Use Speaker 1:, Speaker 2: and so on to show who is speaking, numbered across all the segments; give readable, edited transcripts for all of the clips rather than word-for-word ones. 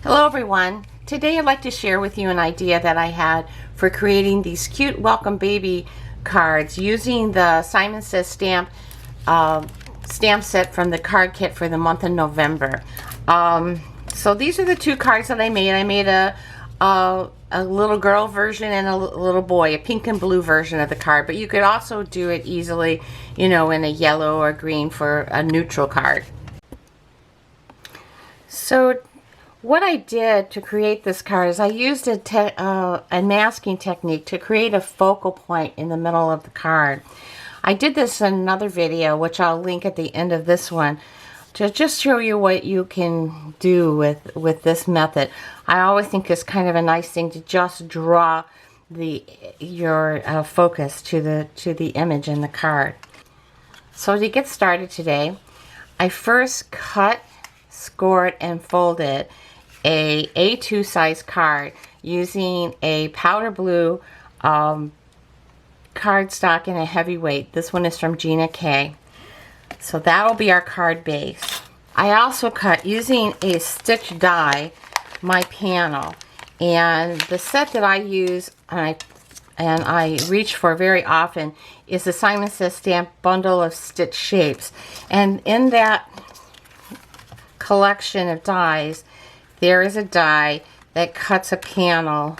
Speaker 1: Hello everyone. Today I'd like to share with you an idea that I had for creating these cute welcome baby cards using the Simon Says stamp set from the card kit for the month of November. So these are the two cards that I made. I made a little girl version and a little boy, a pink and blue version of the card, but you could also do it easily, you know, in a yellow or green for a neutral card. So what I did to create this card is I used a masking technique to create a focal point in the middle of the card. I did this in another video, which I'll link at the end of this one, to just show you what you can do with this method. I always think it's kind of a nice thing to just draw your focus to the image in the card. So to get started today, I first cut, scored, and folded a A2 size card using a powder blue cardstock in a heavyweight. This one is from Gina K. So that'll be our card base. I also cut using a stitch die my panel, and the set that I use and I reach for very often is the Simon Says stamp bundle of stitch shapes, and in that collection of dies there is a die that cuts a panel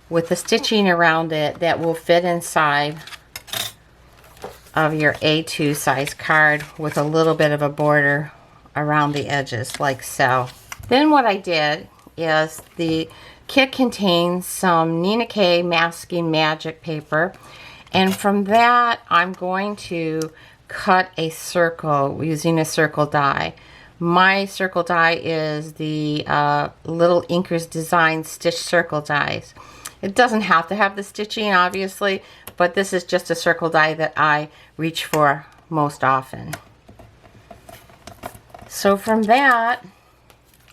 Speaker 1: with the stitching around it that will fit inside of your A2 size card with a little bit of a border around the edges like so. Then what I did is the kit contains some Nina K masking magic paper, and from that I'm going to cut a circle using a circle die. My circle die is the Little Inkers Design Stitch Circle dies. It doesn't have to have the stitching, obviously, but this is just a circle die that I reach for most often. So from that,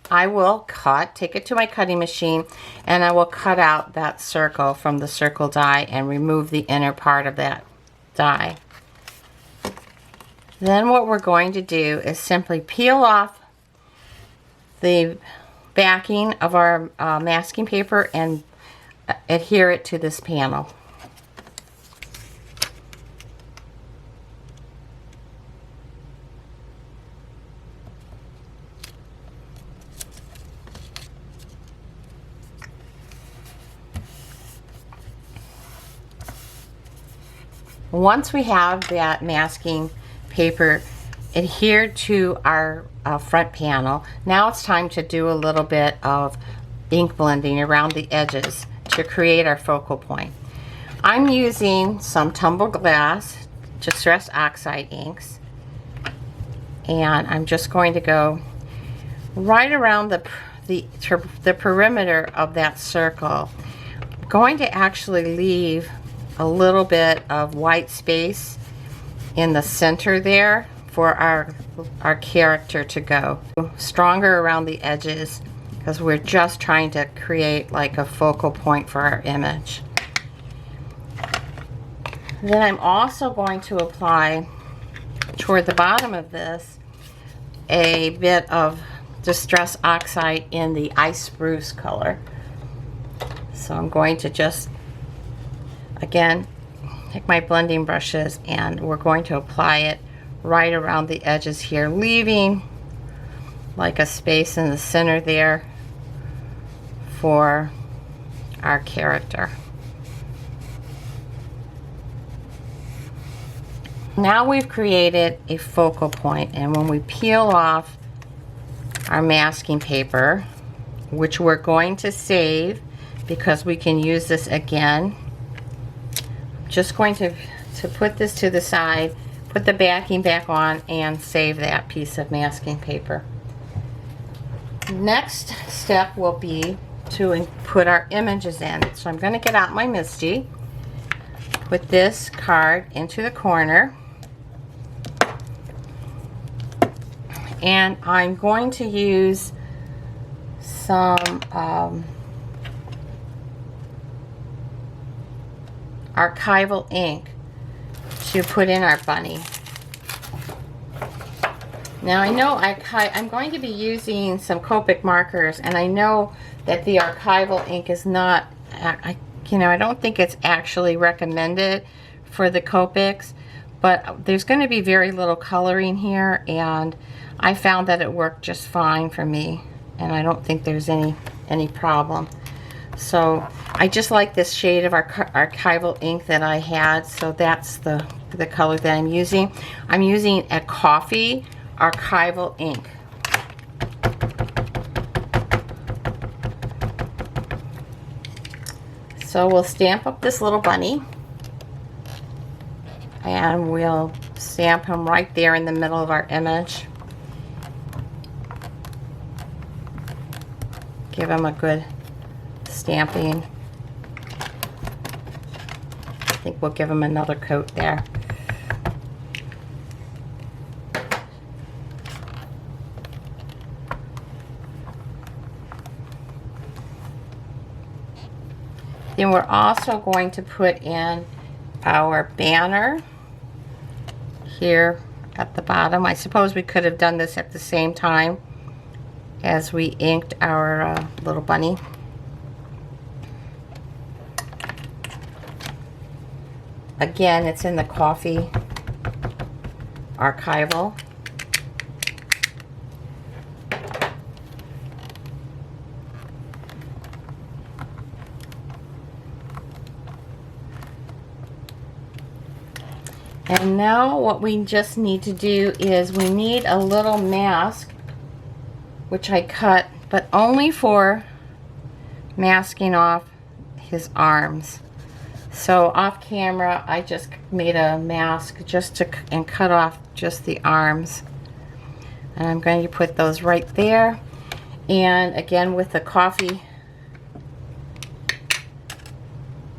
Speaker 1: I will take it to my cutting machine, and I will cut out that circle from the circle die and remove the inner part of that die. Then what we're going to do is simply peel off the backing of our masking paper and adhere it to this panel. Once we have that masking paper adhered to our front panel, now it's time to do a little bit of ink blending around the edges to create our focal point. I'm using some Tumbled glass distressed oxide inks, and I'm just going to go right around the perimeter of that circle. I'm going to actually leave a little bit of white space in the center there for our character to go. Stronger around the edges because we're just trying to create like a focal point for our image. Then I'm also going to apply toward the bottom of this a bit of distress oxide in the ice spruce color. So I'm going to just again take my blending brushes, and we're going to apply it right around the edges here, leaving like a space in the center there for our character. Now we've created a focal point, and when we peel off our masking paper, which we're going to save because we can use this again, just going to put this to the side, put the backing back on, and save that piece of masking paper. Next step will be to put our images in. So I'm going to get out my Misty, put this card into the corner, and I'm going to use some Archival ink to put in our bunny. Now I know I'm going to be using some Copic markers, and I know that the Archival ink is not, I don't think it's actually recommended for the Copics, but there's going to be very little coloring here, and I found that it worked just fine for me, and I don't think there's any problem. So I just like this shade of Archival ink that I had, so that's the color that I'm using. I'm using a coffee Archival ink. So we'll stamp up this little bunny, and we'll stamp him right there in the middle of our image. Give him a good stamping. I think we'll give him another coat there. Then we're also going to put in our banner here at the bottom. I suppose we could have done this at the same time as we inked our little bunny. Again, it's in the coffee Archival. And now what we just need to do is we need a little mask, which I cut, but only for masking off his arms. So off camera, I just made a mask and cut off just the arms. And I'm going to put those right there. And again, with the coffee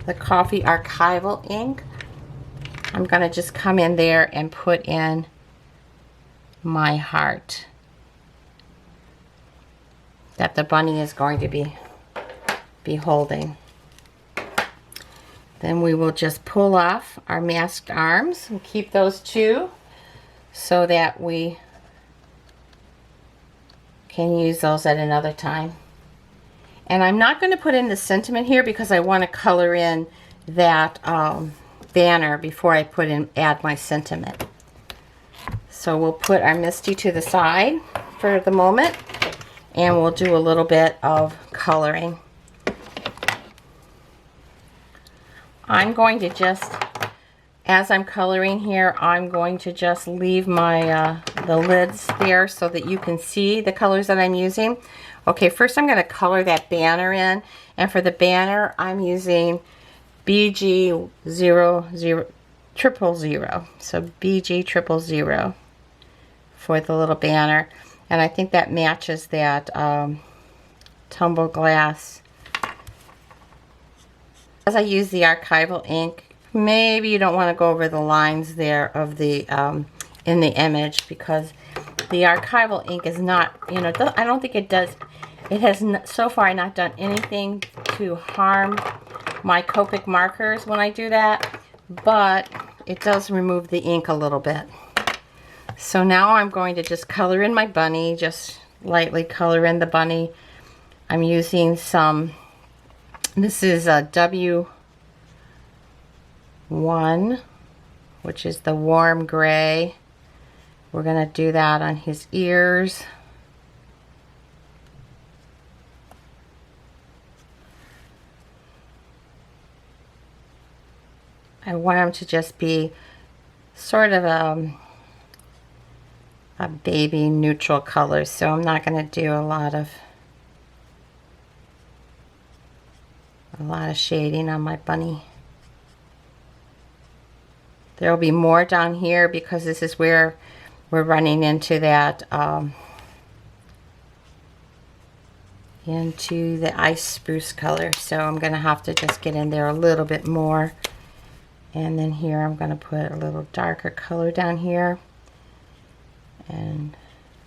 Speaker 1: Archival ink, I'm going to just come in there and put in my heart that the bunny is going to be holding. Then we will just pull off our masked arms and keep those two so that we can use those at another time. And I'm not going to put in the sentiment here because I want to color in that banner before I add my sentiment. So we'll put our Misty to the side for the moment, and we'll do a little bit of coloring. I'm going to just, as I'm coloring here, I'm going to just leave my the lids there so that you can see the colors that I'm using. Okay, first I'm going to color that banner in, and for the banner I'm using BG 00000, so BG 000 for the little banner, and I think that matches that tumbled glass. As I use the Archival ink, maybe you don't want to go over the lines there of the in the image, because the Archival ink is not, I don't think it does. It has so far not done anything to harm my Copic markers when I do that, but it does remove the ink a little bit. So now I'm going to just color in my bunny, just lightly color in the bunny. I'm using some, this is a W1, which is the warm gray. We're going to do that on his ears. I want him to just be sort of a baby neutral color, so I'm not going to do a lot of shading on my bunny. There will be more down here because this is where we're running into that into the ice spruce color, so I'm going to have to just get in there a little bit more. And then here I'm going to put a little darker color down here, and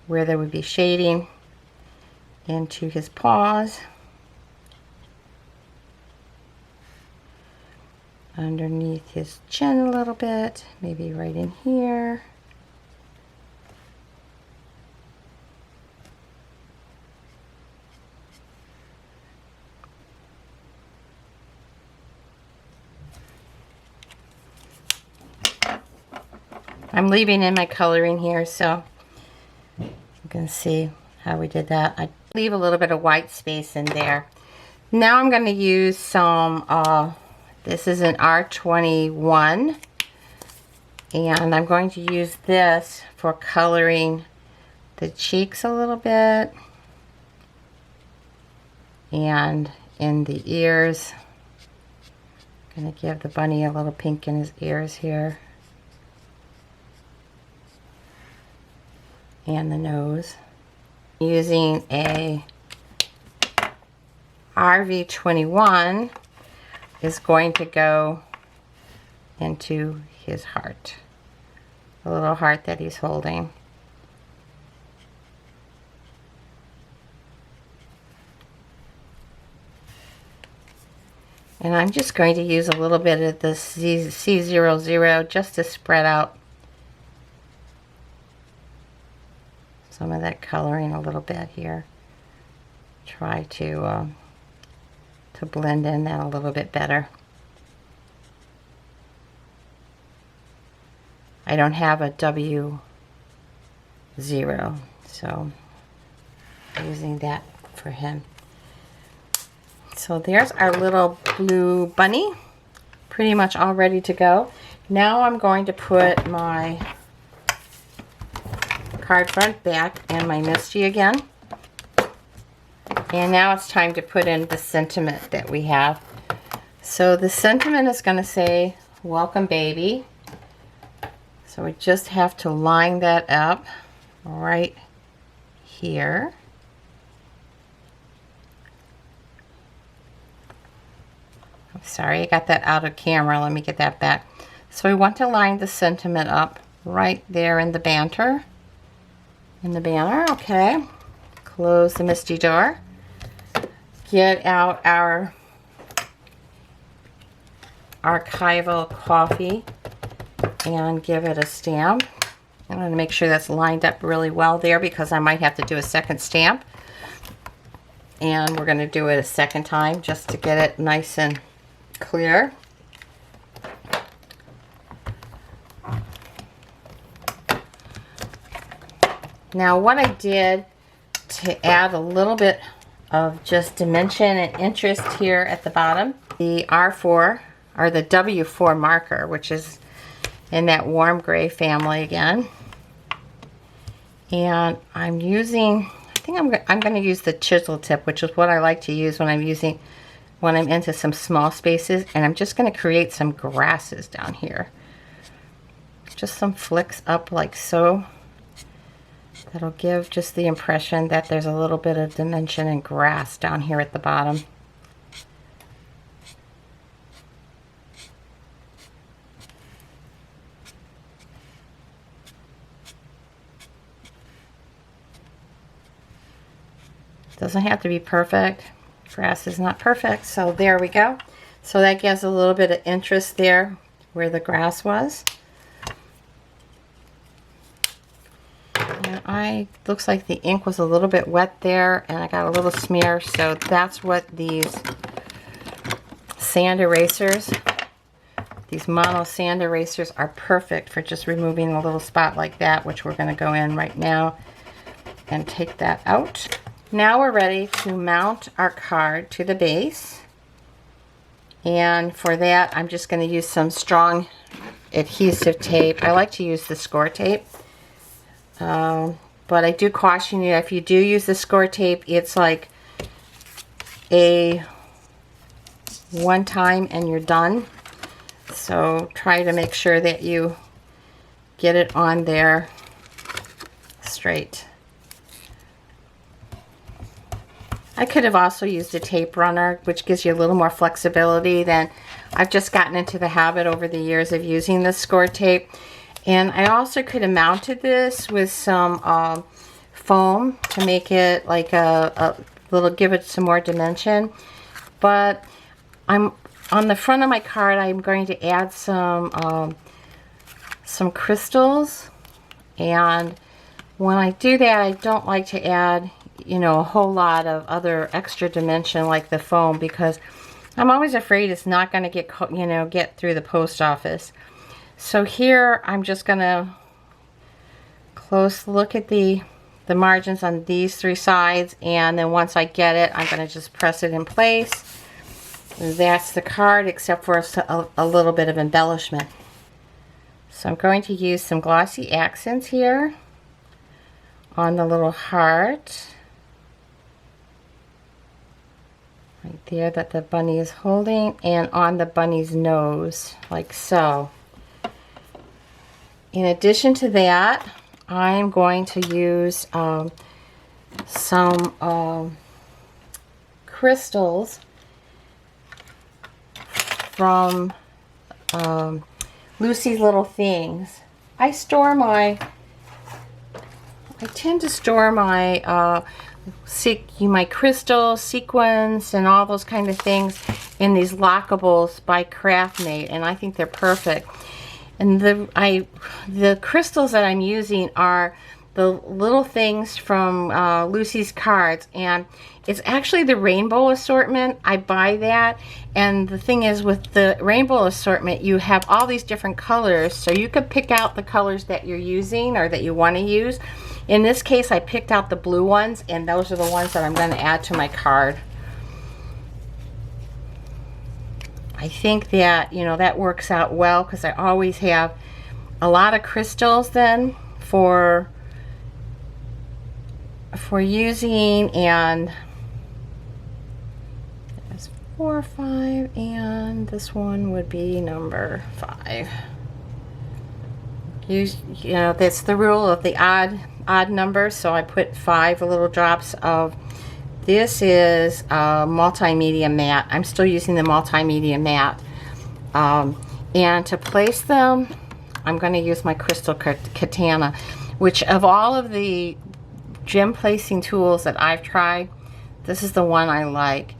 Speaker 1: where there would be shading into his paws, underneath his chin a little bit, maybe right in here. I'm leaving in my coloring here, so you can see how we did that. I leave a little bit of white space in there. Now I'm going to use some, this is an R21, and I'm going to use this for coloring the cheeks a little bit and in the ears. I'm going to give the bunny a little pink in his ears here. And the nose. Using a RV21 is going to go into his heart. The little heart that he's holding. And I'm just going to use a little bit of the C00 just to spread out some of that coloring a little bit here. Try to blend in that a little bit better. I don't have a W0, so I'm using that for him. So there's our little blue bunny, pretty much all ready to go. Now I'm going to put my card front back and my Misc again. And now it's time to put in the sentiment that we have. So the sentiment is going to say, welcome baby. So we just have to line that up right here. Sorry, I got that out of camera. Let me get that back. So we want to line the sentiment up right there in the banner. Okay. Close the Misty door. Get out our Archival coffee and give it a stamp. I'm going to make sure that's lined up really well there because I might have to do a second stamp. And we're going to do it a second time just to get it nice and clear. Now what I did to add a little bit of just dimension and interest here at the bottom, the R4 or the W4 marker, which is in that warm gray family again. And I'm using, I think I'm going to use the chisel tip, which is what I like to use when I'm into some small spaces, and I'm just going to create some grasses down here. Just some flicks up like so. That'll give just the impression that there's a little bit of dimension and grass down here at the bottom. Doesn't have to be perfect. Grass is not perfect, so there we go. So that gives a little bit of interest there where the grass was. And looks like the ink was a little bit wet there and I got a little smear, so that's what these sand erasers, these mono sand erasers are perfect for, just removing a little spot like that, which we're going to go in right now and take that out. Now we're ready to mount our card to the base, and for that I'm just going to use some strong adhesive tape. I like to use the score tape, but I do caution you, if you do use the score tape, it's like a one time and you're done, so try to make sure that you get it on there straight. I could have also used a tape runner, which gives you a little more flexibility. Than I've just gotten into the habit over the years of using the score tape. And I also could have mounted this with some foam to make it like a little, give it some more dimension. But I'm on the front of my card, I'm going to add some crystals. And when I do that, I don't like to add, you know, a whole lot of other extra dimension like the foam, because I'm always afraid it's not going to get, you know, get through the post office. So here I'm just going to close look at the margins on these 3 sides, and then once I get it, I'm going to just press it in place. That's the card, except for a little bit of embellishment. So I'm going to use some glossy accents here on the little heart right there that the bunny is holding, and on the bunny's nose, like so. In addition to that, I'm going to use some crystals from Lucy's Little Things. I tend to store my my crystals, sequins, and all those kind of things in these lockables by Craftmate, and I think they're perfect. And the crystals that I'm using are the little things from Lucy's cards, and it's actually the rainbow assortment. I buy that, and the thing is, with the rainbow assortment, you have all these different colors, so you could pick out the colors that you're using or that you want to use. In this case, I picked out the blue ones, and those are the ones that I'm going to add to my card. I think that, you know, that works out well, because I always have a lot of crystals then for using, and there's 4 or 5, and this one would be number 5. You know, that's the rule of the odd number, so I put 5 little drops of. This is a multimedia matte. I'm still using the multimedia matte. And to place them, I'm going to use my crystal Katana, which of all of the gem placing tools that I've tried, this is the one I like.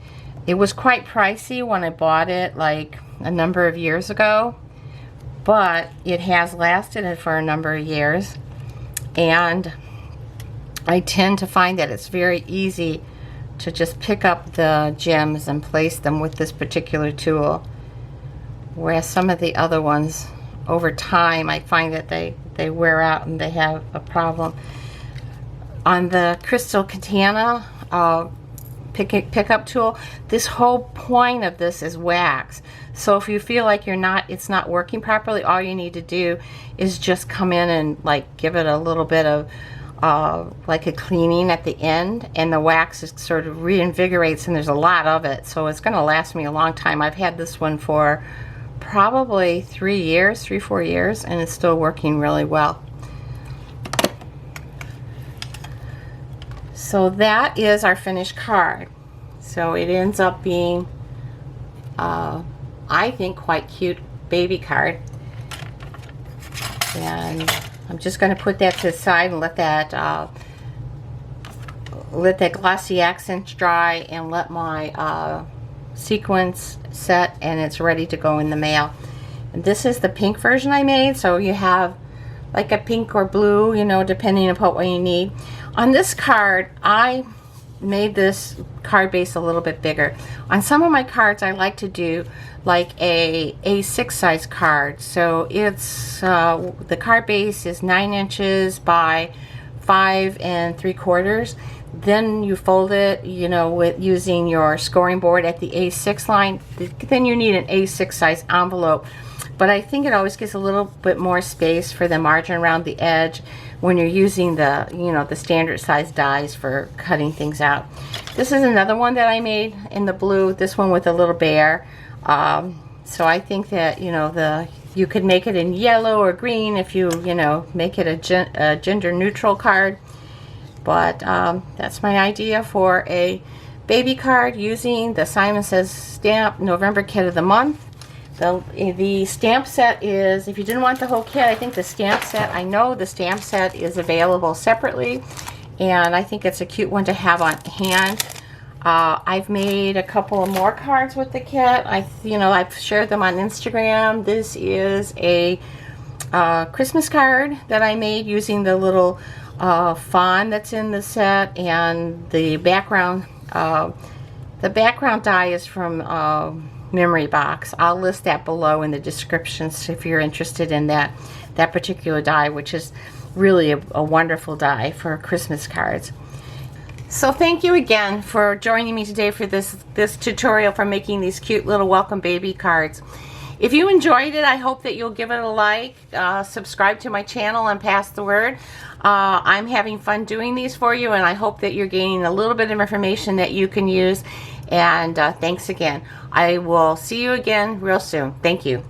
Speaker 1: It was quite pricey when I bought it like a number of years ago, but it has lasted for a number of years, and I tend to find that it's very easy to just pick up the gems and place them with this particular tool, whereas some of the other ones, over time, I find that they wear out and they have a problem. On the crystal Katana pickup tool, this whole point of this is wax. So if you feel like it's not working properly, all you need to do is just come in and like give it a little bit of like a cleaning at the end, and the wax is sort of reinvigorates, and there's a lot of it, so it's going to last me a long time. I've had this one for probably 3, 4 years, and it's still working really well. So that is our finished card. So it ends up being I think quite cute baby card, and I'm just going to put that to the side and let that glossy accent dry, and let my sequins set, and it's ready to go in the mail. And this is the pink version I made, so you have like a pink or blue, you know, depending upon what you need. On this card, I made this card base a little bit bigger. On some of my cards, I like to do like a A6 size card. So it's the card base is 9 inches by 5 3/4. Then you fold it, you know, with using your scoring board at the A6 line. Then you need an A6 size envelope. But I think it always gives a little bit more space for the margin around the edge when you're using the, you know, the standard size dies for cutting things out. This is another one that I made in the blue, this one with a little bear. So I think that, you know, you could make it in yellow or green if you know, make it a gender neutral card. But that's my idea for a baby card using the Simon Says Stamp November Kit of the Month. The stamp set is, if you didn't want the whole kit, I think the stamp set, I know the stamp set is available separately, and I think it's a cute one to have on hand. I've made a couple of more cards with the kit. I've shared them on Instagram. This is a Christmas card that I made using the little fawn that's in the set, and the background die is from Memory Box. I'll list that below in the descriptions if you're interested in that particular die, which is really a wonderful die for Christmas cards. So thank you again for joining me today for this tutorial for making these cute little welcome baby cards. If you enjoyed it, I hope that you'll give it a like, subscribe to my channel, and pass the word. I'm having fun doing these for you, and I hope that you're gaining a little bit of information that you can use. And thanks again. I will see you again real soon. Thank you.